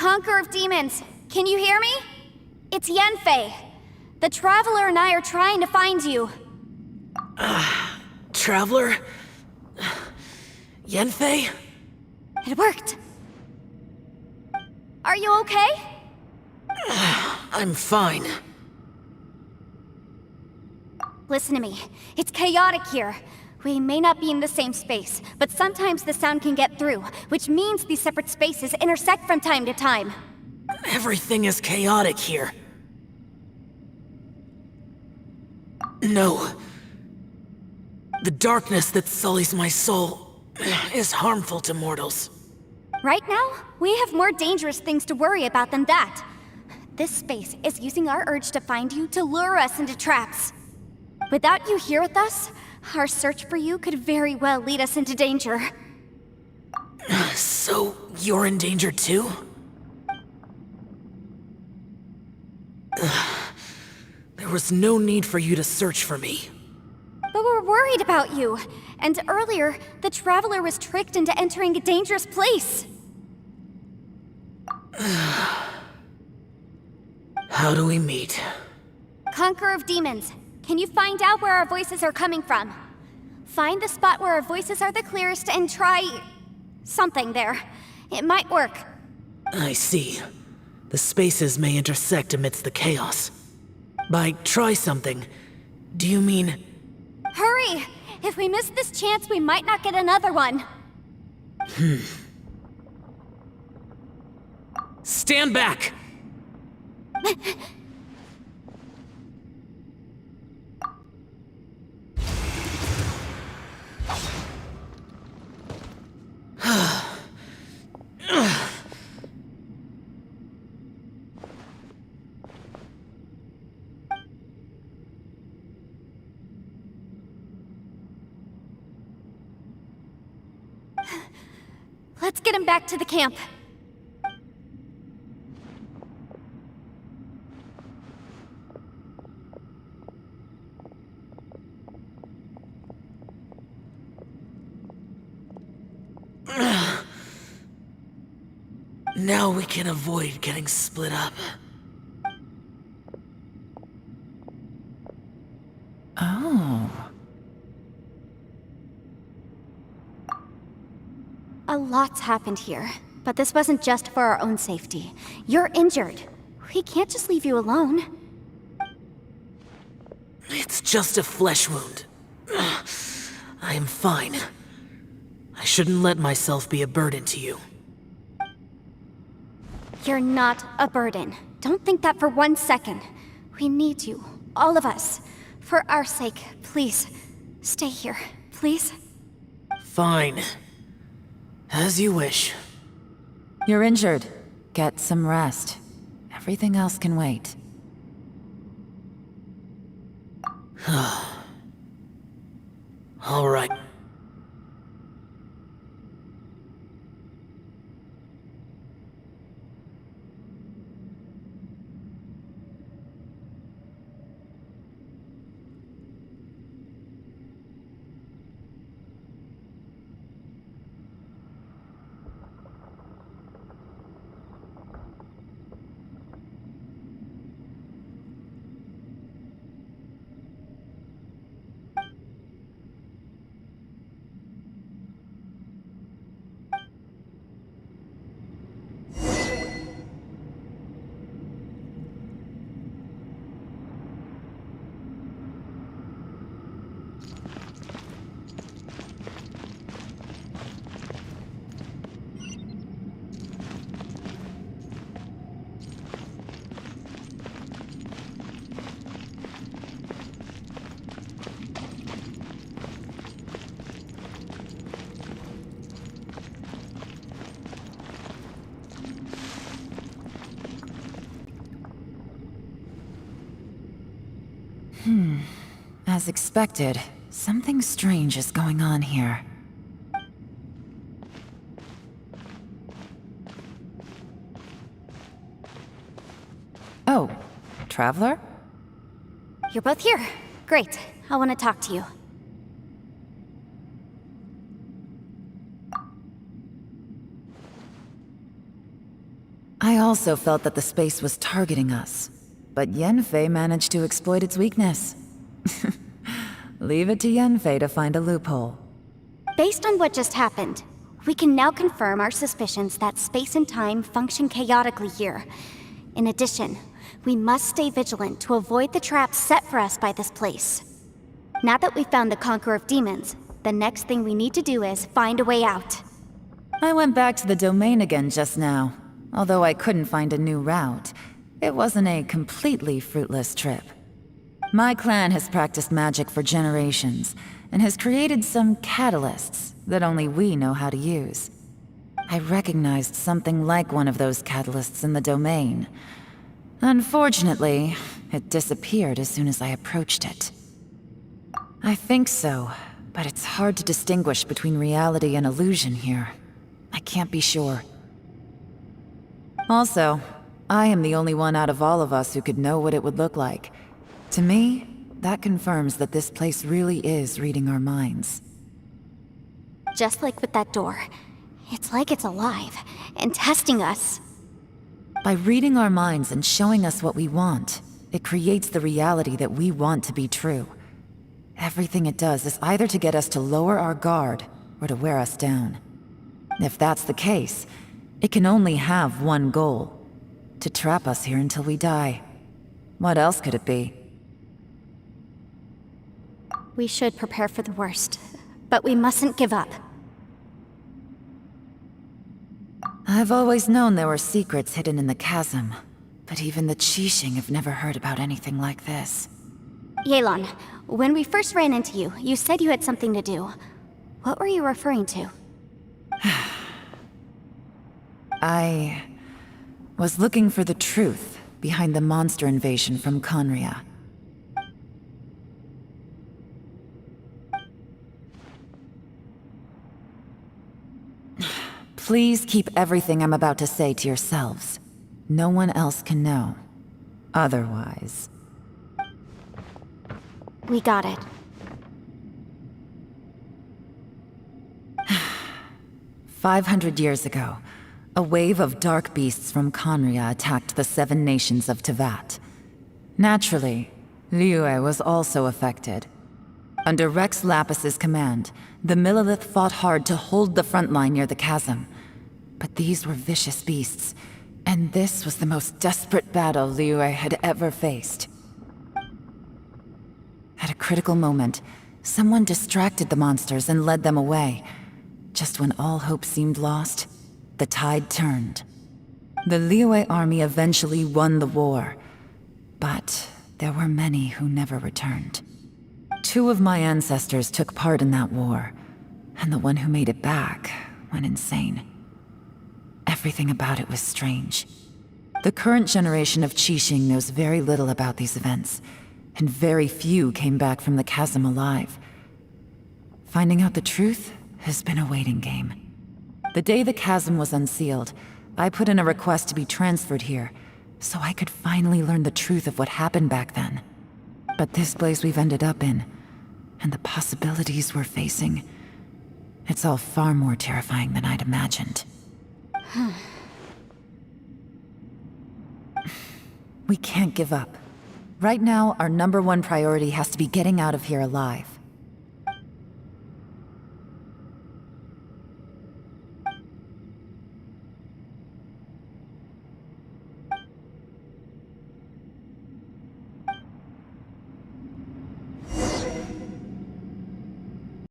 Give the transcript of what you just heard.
Conqueror of demons, can you hear me? It's Yanfei. The Traveler and I are trying to find you. Traveler? Yanfei? It worked. Are you okay? I'm fine. Listen to me. It's chaotic here. We may not be in the same space, but sometimes the sound can get through, which means these separate spaces intersect from time to time. Everything is chaotic here. No. The darkness that sullies my soul is harmful to mortals. Right now, we have more dangerous things to worry about than that. This space is using our urge to find you to lure us into traps. Without you here with us, our search for you could very well lead us into danger. So, you're in danger too? There was no need for you to search for me. But we're worried about you. And earlier, the Traveler was tricked into entering a dangerous place. How do we meet? Conqueror of demons, can you find out where our voices are coming from? Find the spot where our voices are the clearest and try... something there. It might work. I see. The spaces may intersect amidst the chaos. By try something, do you mean... Hurry! If we miss this chance, we might not get another one. Stand back! Let's get him back to the camp. Now we can avoid getting split up. Oh. A lot's happened here, but this wasn't just for our own safety. You're injured. We can't just leave you alone. It's just a flesh wound. I am fine. I shouldn't let myself be a burden to you. You're not a burden. Don't think that for 1 second. We need you, all of us. For our sake, please, stay here, please. Fine. As you wish. You're injured. Get some rest. Everything else can wait. All right. As expected, something strange is going on here. Oh, Traveler? You're both here. Great. I want to talk to you. I also felt that the space was targeting us, but Yenfei managed to exploit its weakness. Leave it to Yenfei to find a loophole. Based on what just happened, we can now confirm our suspicions that space and time function chaotically here. In addition, we must stay vigilant to avoid the traps set for us by this place. Now that we've found the Conqueror of Demons, the next thing we need to do is find a way out. I went back to the domain again just now. Although I couldn't find a new route, it wasn't a completely fruitless trip. My clan has practiced magic for generations, and has created some catalysts that only we know how to use. I recognized something like one of those catalysts in the domain. Unfortunately, it disappeared as soon as I approached it. I think so, but it's hard to distinguish between reality and illusion here. I can't be sure. Also, I am the only one out of all of us who could know what it would look like. To me, that confirms that this place really is reading our minds. Just like with that door, it's like it's alive and testing us. By reading our minds and showing us what we want, it creates the reality that we want to be true. Everything it does is either to get us to lower our guard or to wear us down. If that's the case, it can only have one goal: to trap us here until we die. What else could it be? We should prepare for the worst, but we mustn't give up. I've always known there were secrets hidden in the chasm, but even the Qixing have never heard about anything like this. Yelan, when we first ran into you, you said you had something to do. What were you referring to? I was looking for the truth behind the monster invasion from Conria. Please keep everything I'm about to say to yourselves. No one else can know. Otherwise... We got it. 500 years ago, a wave of dark beasts from Conria attacked the 7 nations of Tevat. Naturally, Liyue was also affected. Under Rex Lapis's command, the Millelith fought hard to hold the front line near the chasm. But these were vicious beasts, and this was the most desperate battle Liyue had ever faced. At a critical moment, someone distracted the monsters and led them away. Just when all hope seemed lost, the tide turned. The Liyue army eventually won the war, but there were many who never returned. 2 of my ancestors took part in that war, and the one who made it back went insane. Everything about it was strange. The current generation of Qixing knows very little about these events, and very few came back from the chasm alive. Finding out the truth has been a waiting game. The day the chasm was unsealed, I put in a request to be transferred here, so I could finally learn the truth of what happened back then. But this place we've ended up in, and the possibilities we're facing, it's all far more terrifying than I'd imagined. We can't give up. Right now, our #1 priority has to be getting out of here alive.